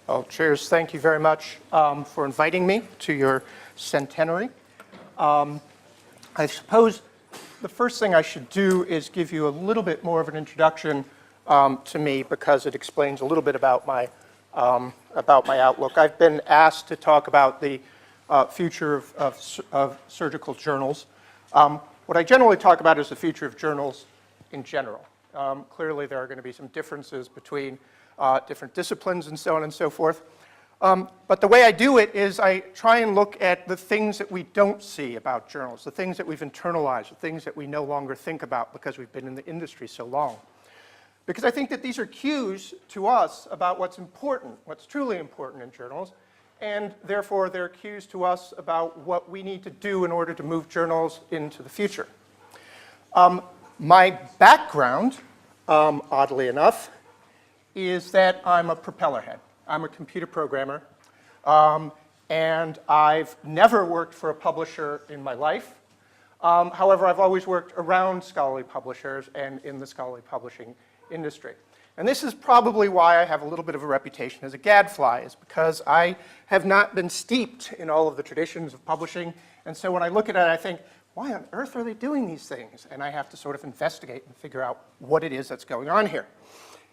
Well, chairs, thank you very much for inviting me to your centenary. I suppose the first thing I should do is give you a little bit more of an introduction to me because it explains a little bit about my outlook. I've been asked to talk about the future of surgical journals. What I generally talk about is the future of journals in general. Clearly, there are going to be some differences between different disciplines and so on and so forth. But the way I do it is I try and look at the things that we don't see about journals, the things that we've internalized, the things that we no longer think about because we've been in the industry so long. Because I think that these are cues to us about what's important, what's truly important in journals, and therefore they're cues to us about what we need to do in order to move journals into the future. My background, oddly enough, is that I'm a propeller head. I'm a computer programmer, and I've never worked for a publisher in my life. However, I've always worked around scholarly publishers and in the scholarly publishing industry. And this is probably why I have a little bit of a reputation as a gadfly, is because I have not been steeped in all of the traditions of publishing, and so when I look at it, I think, why on earth are they doing these things? And I have to sort of investigate and figure out what it is that's going on here.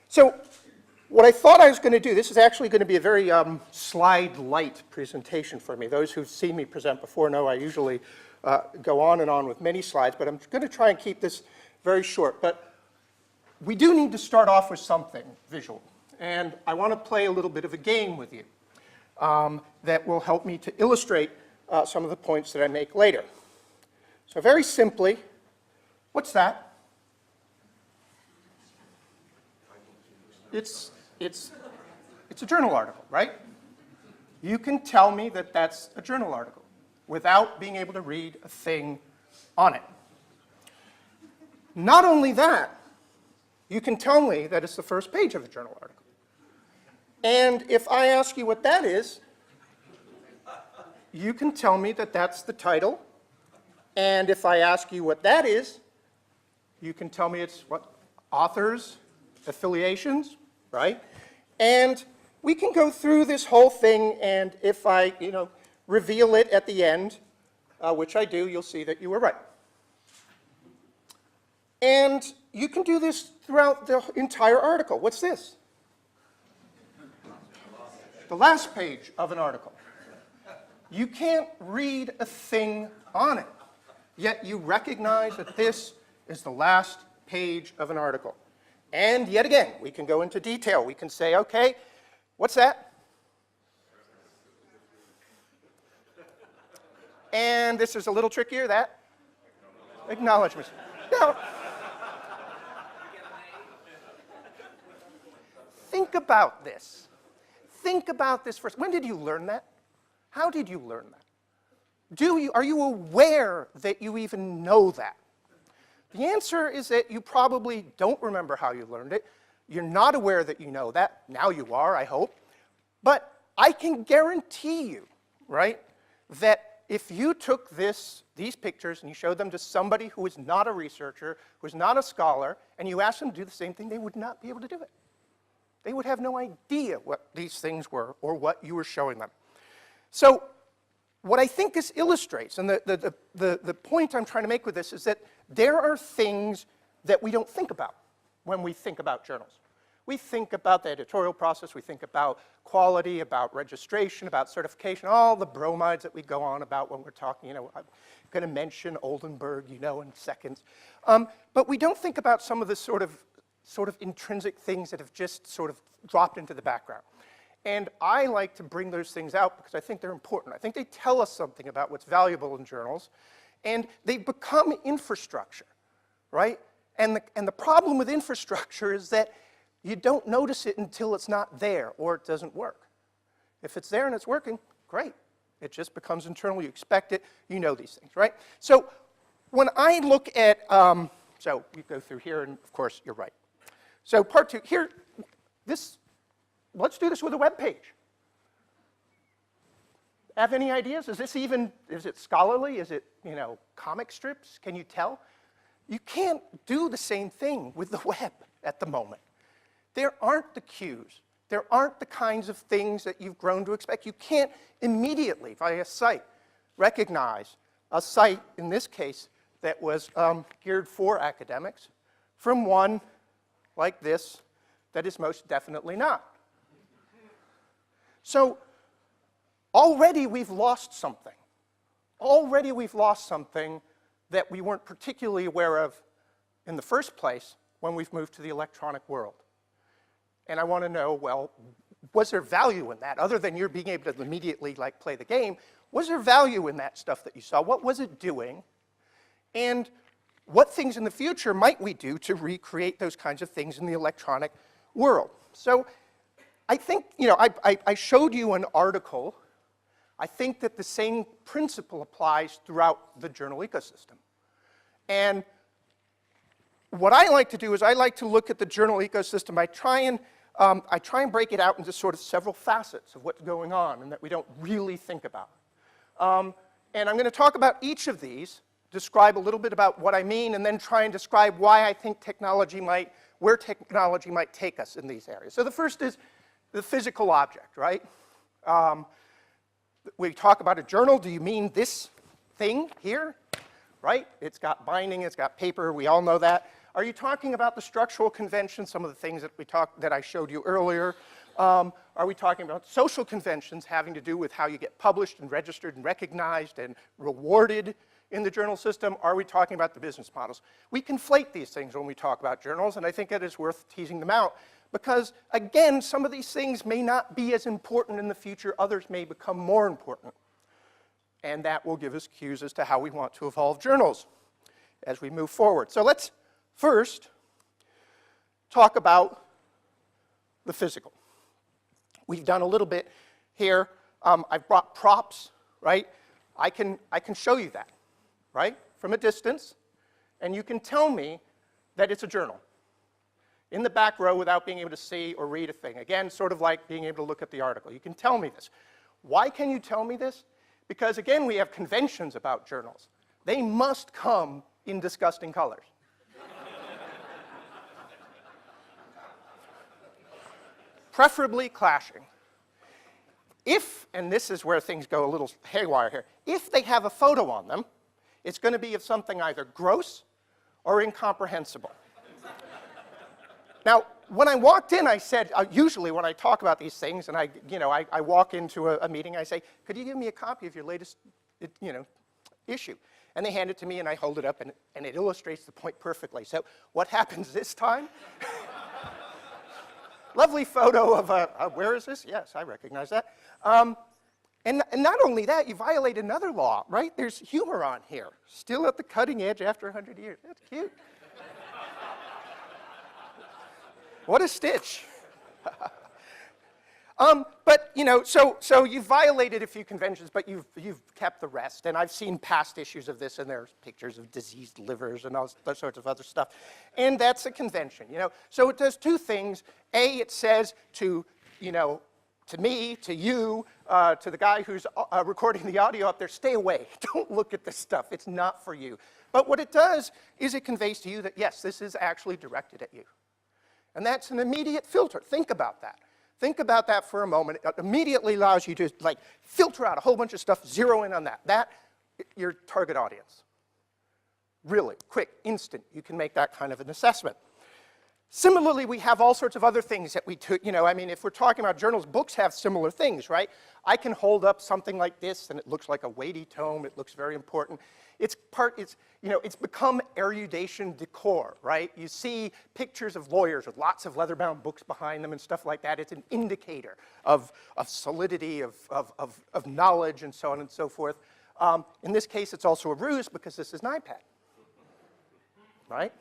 So what I thought I was going to do, this is actually going to be a very slide-light presentation for me. Those who've seen me present before know I usually go on and on with many slides, but I'm going to try and keep this very short. But we do need to start off with something visual, and I want to play a little bit of a game with you that will help me to illustrate some of the points that I make later. So very simply, what's that? It's a journal article, right? You can tell me that that's a journal article without being able to read a thing on it. Not only that, you can tell me that it's the first page of a journal article. And if I ask you what that is, you can tell me that that's the title. And if I ask you what that is, you can tell me it's what? Authors, affiliations, right? And we can go through this whole thing, and if I, reveal it at the end, which I do, you'll see that you were right. And you can do this throughout the entire article. What's this? The last page of an article. You can't read a thing on it, yet you recognize that this is the last page of an article. And yet again, we can go into detail. We can say, okay, what's that? And this is a little trickier, that? Acknowledgement. Now, think about this. Think about this first. When did you learn that? How did you learn that? Are you aware that you even know that? The answer is that you probably don't remember how you learned it. You're not aware that you know that. Now you are, I hope. But I can guarantee you, right, that if you took these pictures and you showed them to somebody who is not a researcher, who is not a scholar, and you asked them to do the same thing, they would not be able to do it. They would have no idea what these things were or what you were showing them. So what I think this illustrates, and the point I'm trying to make with this, is that there are things that we don't think about when we think about journals. We think about the editorial process, we think about quality, about registration, about certification, all the bromides that we go on about when we're talking, I'm going to mention Oldenburg, in seconds. But we don't think about some of the sort of intrinsic things that have just sort of dropped into the background. And I like to bring those things out because I think they're important. I think they tell us something about what's valuable in journals, and they become infrastructure, right? And the problem with infrastructure is that you don't notice it until it's not there or it doesn't work. If it's there and it's working, great. It just becomes internal. You expect it. You know these things, right? So when I look at, so we go through here, and of course, you're right. So part two, here, let's do this with a web page. Have any ideas? Is it scholarly? Is it, comic strips? Can you tell? You can't do the same thing with the web at the moment. There aren't the cues. there aren't the kinds of things that you've grown to expect. You can't immediately, via sight, recognize a site, in this case, that was geared for academics from one like this that is most definitely not. So already we've lost something. Already we've lost something that we weren't particularly aware of in the first place when we've moved to the electronic world. And I want to know, well, was there value in that? Other than you're being able to immediately like play the game, was there value in that stuff that you saw? What was it doing? And what things in the future might we do to recreate those kinds of things in the electronic world? So I think, you know, I showed you an article. I think that the same principle applies throughout the journal ecosystem. And what I like to do is I like to look at the journal ecosystem. I try and break it out into sort of several facets of what's going on and that we don't really think about. And I'm going to talk about each of these, describe a little bit about what I mean, and then try and describe why I think where technology might take us in these areas. So the first is the physical object, right? We talk about a journal. Do you mean this thing here, right? It's got binding, it's got paper, we all know that. Are you talking about the structural conventions, some of the things that I showed you earlier? Are we talking about social conventions having to do with how you get published and registered and recognized and rewarded in the journal system? Are we talking about the business models? We conflate these things when we talk about journals, and I think it is worth teasing them out because, again, some of these things may not be as important in the future. Others may become more important. And that will give us cues as to how we want to evolve journals as we move forward. So let's first talk about the physical. We've done a little bit here. I've brought props, right? I can show you that, right, from a distance, and you can tell me that it's a journal in the back row without being able to see or read a thing. Again, sort of like being able to look at the article. You can tell me this. Why can you tell me this? Because, again, we have conventions about journals. They must come in disgusting colors. Preferably clashing. If, and this is where things go a little haywire here, if they have a photo on them, it's going to be of something either gross or incomprehensible. Now, when I walked in, I said, usually when I talk about these things, and I walk into a meeting, I say, could you give me a copy of your latest, issue? And they hand it to me, and I hold it up, and it illustrates the point perfectly. So what happens this time? Lovely photo of where is this? Yes, I recognize that. And not only that, you violate another law, right? There's humor on here, still at the cutting edge after 100 years. That's cute. What a stitch. But, so you've violated a few conventions, but you've kept the rest. And I've seen past issues of this, and there's pictures of diseased livers and all sorts of other stuff. And that's a convention, So it does two things. A, it says to me, to you, to the guy who's recording the audio up there, stay away. Don't look at this stuff. It's not for you. But what it does is it conveys to you that, yes, this is actually directed at you. And that's an immediate filter. Think about that. Think about that for a moment. It immediately allows you to filter out a whole bunch of stuff, zero in on that. That's your target audience. Really, quick, instant, you can make that kind of an assessment. Similarly, we have all sorts of other things that we took, if we're talking about journals, books have similar things, right? I can hold up something like this, and it looks like a weighty tome. It looks very important. It's become erudition decor, right? You see pictures of lawyers with lots of leather-bound books behind them and stuff like that. It's an indicator of solidity, of knowledge, and so on and so forth. In this case, it's also a ruse because this is an iPad, right?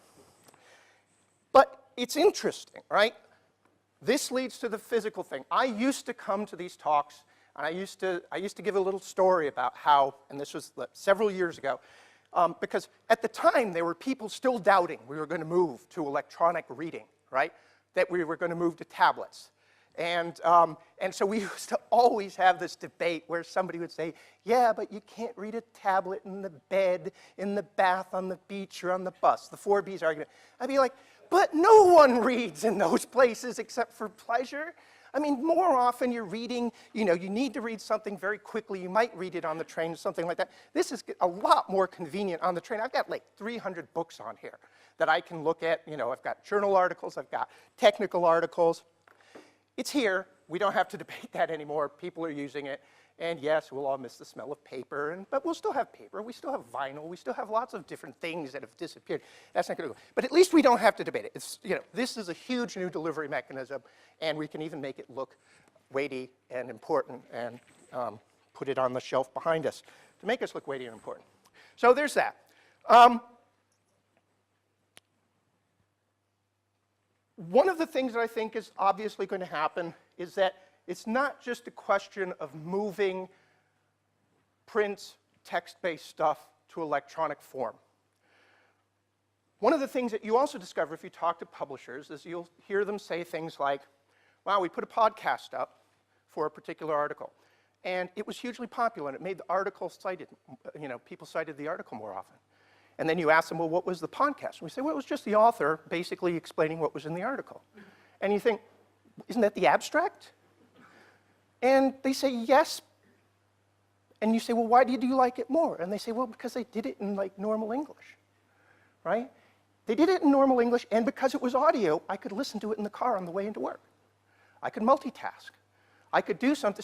But it's interesting, right? This leads to the physical thing. I used to come to these talks, and I used to give a little story about how, and this was several years ago, because at the time there were people still doubting we were going to move to electronic reading, right? That we were going to move to tablets. And so we used to always have this debate where somebody would say, yeah, but you can't read a tablet in the bed, in the bath, on the beach, or on the bus. The 4 Bs argument. I'd be like, but no one reads in those places except for pleasure. I mean, more often you're reading, you know, you need to read something very quickly. You might read it on the train or something like that. This is a lot more convenient on the train. I've got like 300 books on here that I can look at. You know, I've got journal articles, I've got technical articles. It's here. We don't have to debate that anymore. People are using it. And yes, we'll all miss the smell of paper, but we'll still have paper. We still have vinyl. We still have lots of different things that have disappeared. That's not going to go. But at least we don't have to debate it. It's, you know, this is a huge new delivery mechanism, and we can even make it look weighty and important and put it on the shelf behind us to make us look weighty and important. So there's that. One of the things that I think is obviously going to happen is that it's not just a question of moving print, text-based stuff to electronic form. One of the things that you also discover if you talk to publishers is you'll hear them say things like, wow, we put a podcast up for a particular article, and it was hugely popular, and it made the article cited, you know, people cited the article more often. And then you ask them, well, what was the podcast? And we say, well, it was just the author basically explaining what was in the article. And you think, isn't that the abstract? And they say, yes. And you say, well, why did you like it more? And they say, well, because they did it in like normal English, right? They did it in normal English, and because it was audio, I could listen to it in the car on the way into work. I could multitask. I could do something.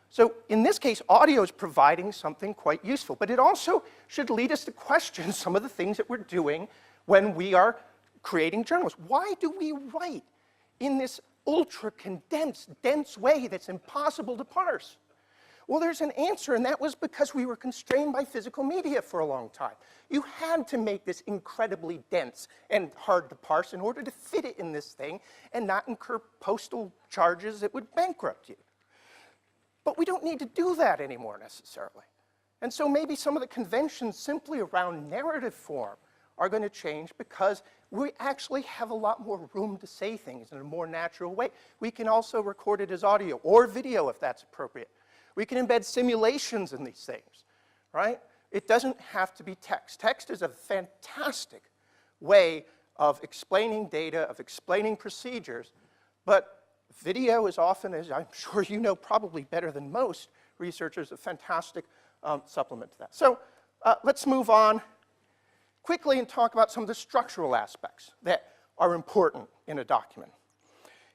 So in this case, audio is providing something quite useful, but it also should lead us to question some of the things that we're doing when we are creating journals. Why do we write in this ultra-condensed, dense way that's impossible to parse? Well, there's an answer, and that was because we were constrained by physical media for a long time. You had to make this incredibly dense and hard to parse in order to fit it in this thing and not incur postal charges that would bankrupt you. But we don't need to do that anymore necessarily. And so maybe some of the conventions simply around narrative form are going to change because we actually have a lot more room to say things in a more natural way. We can also record it as audio or video if that's appropriate. We can embed simulations in these things, right? It doesn't have to be text. Text is a fantastic way of explaining data, of explaining procedures, but video is often, as I'm sure you know probably better than most researchers, a fantastic supplement to that. So let's move on quickly and talk about some of the structural aspects that are important in a document.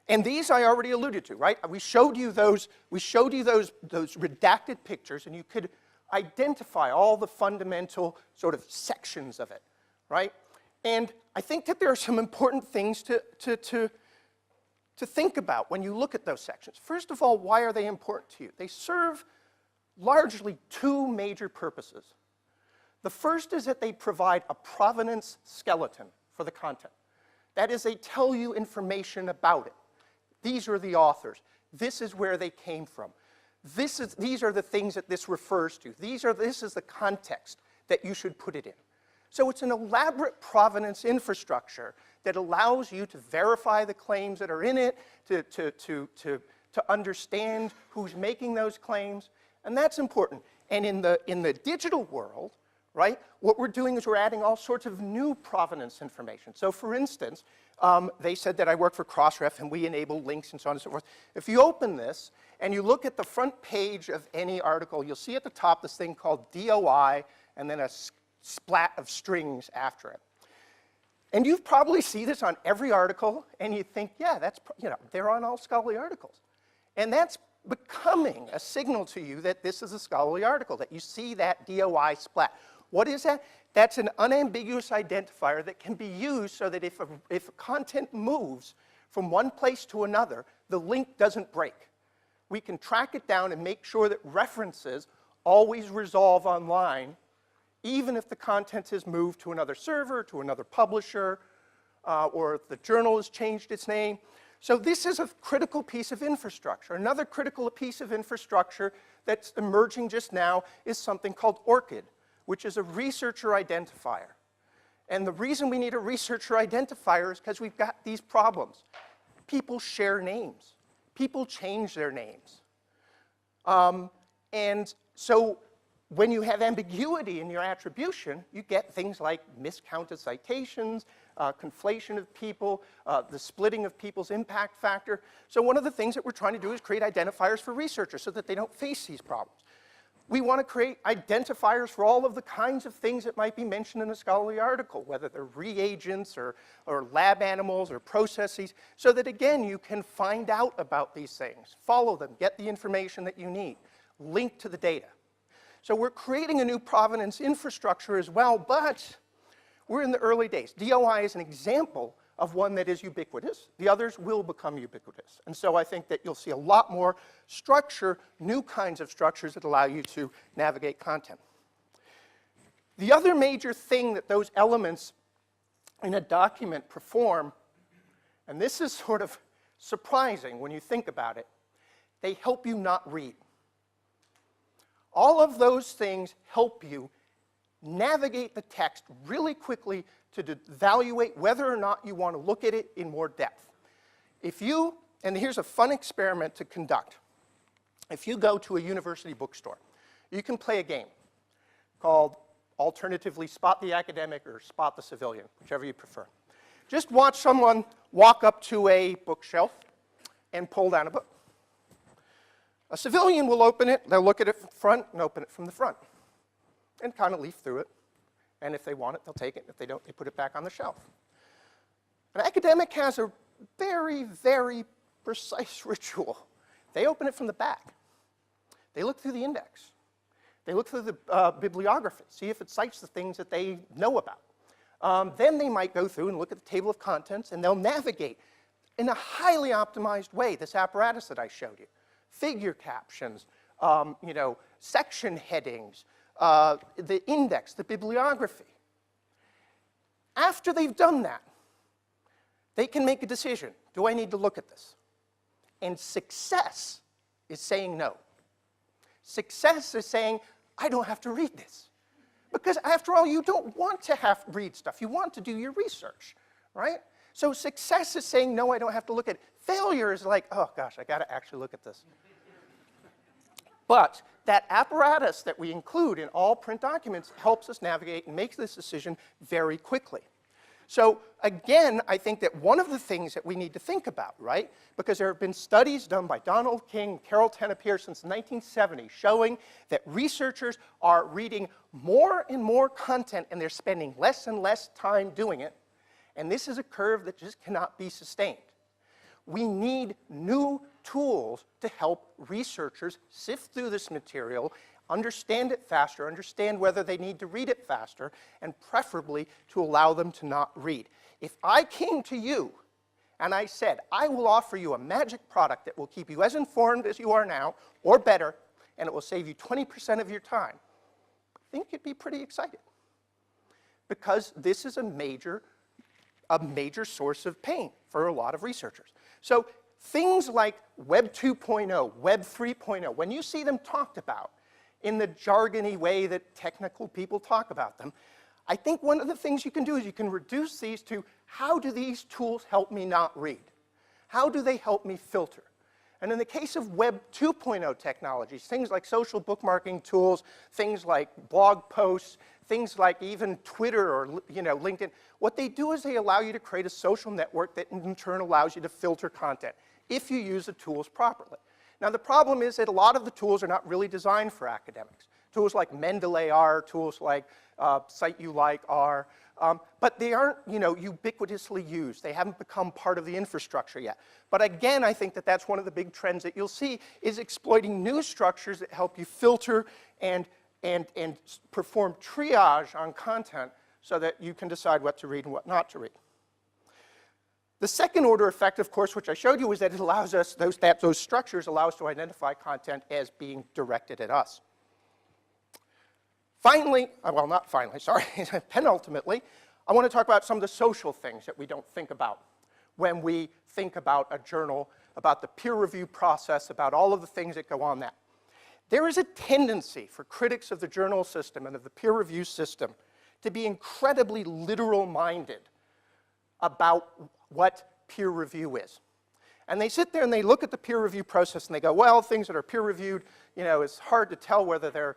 And these I already alluded to, right? We showed you those redacted pictures, and you could identify all the fundamental sort of sections of it, right? And I think that there are some important things to think about when you look at those sections. First of all, why are they important to you? They serve largely two major purposes. The first is that they provide a provenance skeleton for the content. That is, they tell you information about it. These are the authors. This is where they came from. These are the things that this refers to. This is the context that you should put it in. So it's an elaborate provenance infrastructure that allows you to verify the claims that are in it, to understand who's making those claims, and that's important. And in the digital world, right, what we're doing is we're adding all sorts of new provenance information. So for instance, they said that I work for Crossref and we enable links and so on and so forth. If you open this and you look at the front page of any article, you'll see at the top this thing called DOI and then a splat of strings after it. And you probably see this on every article and you think, yeah, that's, you know, they're on all scholarly articles. And that's becoming a signal to you that this is a scholarly article, that you see that DOI splat. What is that? That's an unambiguous identifier that can be used so that if content moves from one place to another, the link doesn't break. We can track it down and make sure that references always resolve online, even if the content has moved to another server, to another publisher, or if the journal has changed its name. So this is a critical piece of infrastructure. Another critical piece of infrastructure that's emerging just now is something called ORCID, which is a researcher identifier. And the reason we need a researcher identifier is because we've got these problems. People share names. People change their names. And so when you have ambiguity in your attribution, you get things like miscounted citations, conflation of people, the splitting of people's impact factor. So one of the things that we're trying to do is create identifiers for researchers so that they don't face these problems. We want to create identifiers for all of the kinds of things that might be mentioned in a scholarly article, whether they're reagents or lab animals or processes, so that, again, you can find out about these things, follow them, get the information that you need, link to the data. So we're creating a new provenance infrastructure as well, but we're in the early days. DOI is an example of one that is ubiquitous. The others will become ubiquitous. And so I think that you'll see a lot more structure, new kinds of structures that allow you to navigate content. The other major thing that those elements in a document perform, and this is sort of surprising when you think about it, they help you not read. All of those things help you navigate the text really quickly to evaluate whether or not you want to look at it in more depth. If you, and here's a fun experiment to conduct. If you go to a university bookstore, you can play a game called alternatively Spot the Academic or Spot the Civilian, whichever you prefer. Just watch someone walk up to a bookshelf and pull down a book. A civilian will open it, they'll look at it from the front and open it from the front and kind of leaf through it. And if they want it, they'll take it. If they don't, they put it back on the shelf. An academic has a very, very precise ritual. They open it from the back. They look through the index. They look through the bibliography, see if it cites the things that they know about. Then they might go through and look at the table of contents, and they'll navigate in a highly optimized way this apparatus that I showed you. Figure captions, section headings, the index, the bibliography. After they've done that, they can make a decision. Do I need to look at this? And success is saying no. Success is saying, I don't have to read this. Because after all, you don't want to have to read stuff. You want to do your research, right? So success is saying, no, I don't have to look at it. Failure is like, oh gosh, I got to actually look at this. But that apparatus that we include in all print documents helps us navigate and makes this decision very quickly. So again, I think that one of the things that we need to think about, right, because there have been studies done by Donald King, Carol Tenopir since the 1970s showing that researchers are reading more and more content and they're spending less and less time doing it. And this is a curve that just cannot be sustained. We need new tools to help researchers sift through this material, understand it faster, understand whether they need to read it faster, and preferably to allow them to not read. If I came to you and I said, I will offer you a magic product that will keep you as informed as you are now, or better, and it will save you 20% of your time, I think you'd be pretty excited. Because this is a major source of pain for a lot of researchers. So things like Web 2.0, Web 3.0, when you see them talked about in the jargony way that technical people talk about them, I think one of the things you can do is you can reduce these to how do these tools help me not read? How do they help me filter? And in the case of Web 2.0 technologies, things like social bookmarking tools, things like blog posts, things like even Twitter or LinkedIn, what they do is they allow you to create a social network that in turn allows you to filter content if you use the tools properly. Now the problem is that a lot of the tools are not really designed for academics. Tools like Mendeley are, tools like CiteUlike are, but they aren't ubiquitously used. They haven't become part of the infrastructure yet. But again, I think that that's one of the big trends that you'll see is exploiting new structures that help you filter and perform triage on content so that you can decide what to read and what not to read. The second order effect, of course, which I showed you, is that it allows us, those structures allow us to identify content as being directed at us. Finally, well, not finally, sorry, penultimately, I want to talk about some of the social things that we don't think about when we think about a journal, about the peer review process, about all of the things that go on that. There is a tendency for critics of the journal system and of the peer review system to be incredibly literal-minded about what peer review is. And they sit there and they look at the peer review process and they go, well, things that are peer reviewed, it's hard to tell whether they're,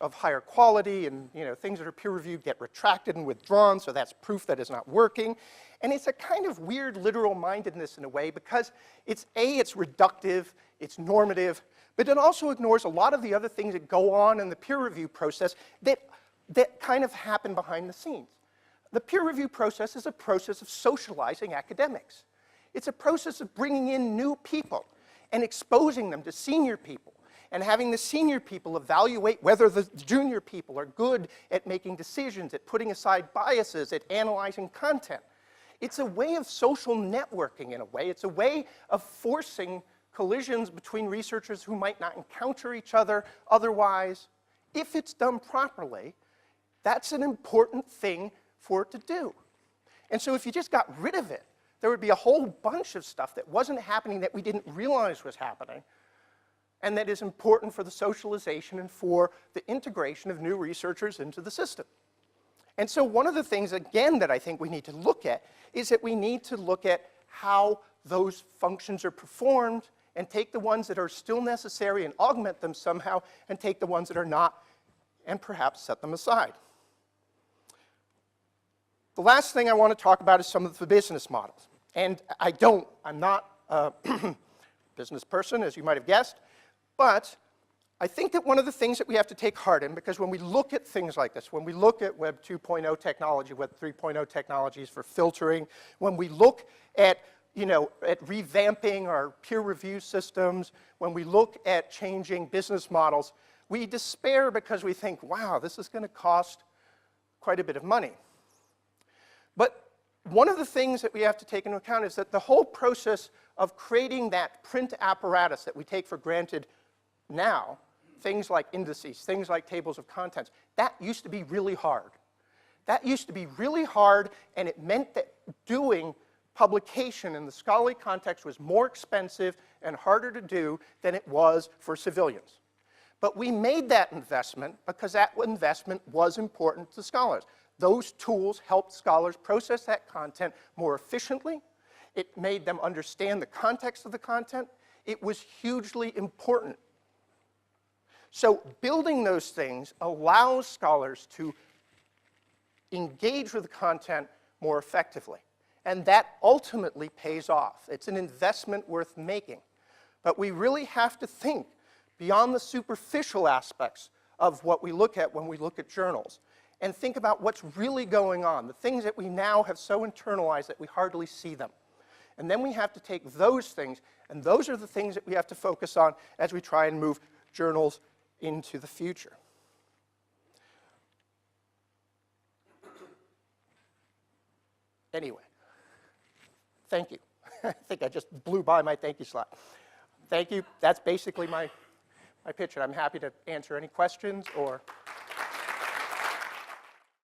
of higher quality, and, things that are peer reviewed get retracted and withdrawn, so that's proof that it's not working. And it's a kind of weird literal mindedness in a way, because it's reductive, it's normative, but it also ignores a lot of the other things that go on in the peer review process that kind of happen behind the scenes. The peer review process is a process of socializing academics. It's a process of bringing in new people and exposing them to senior people and having the senior people evaluate whether the junior people are good at making decisions, at putting aside biases, at analyzing content. It's a way of social networking in a way. It's a way of forcing collisions between researchers who might not encounter each other otherwise. If it's done properly, that's an important thing for it to do. And so if you just got rid of it, there would be a whole bunch of stuff that wasn't happening that we didn't realize was happening, and that is important for the socialization and for the integration of new researchers into the system. And so one of the things, again, that I think we need to look at is that we need to look at how those functions are performed and take the ones that are still necessary and augment them somehow, and take the ones that are not and perhaps set them aside. The last thing I want to talk about is some of the business models. And I'm not a business person, as you might have guessed, but I think that one of the things that we have to take heart in, because when we look at things like this, when we look at Web 2.0 technology, Web 3.0 technologies for filtering, when we look at, at revamping our peer review systems, when we look at changing business models, we despair because we think, wow, this is going to cost quite a bit of money. But one of the things that we have to take into account is that the whole process of creating that print apparatus that we take for granted now, things like indices, things like tables of contents, that used to be really hard. That used to be really hard, and it meant that doing publication in the scholarly context was more expensive and harder to do than it was for civilians. But we made that investment because that investment was important to scholars. Those tools helped scholars process that content more efficiently. It made them understand the context of the content. It was hugely important. So building those things allows scholars to engage with the content more effectively. And that ultimately pays off. It's an investment worth making. But we really have to think beyond the superficial aspects of what we look at when we look at journals, and think about what's really going on, the things that we now have so internalized that we hardly see them. And then we have to take those things, and those are the things that we have to focus on as we try and move journals into the future. Anyway, thank you. I think I just blew by my thank you slide. Thank you. That's basically my pitch, and I'm happy to answer any questions or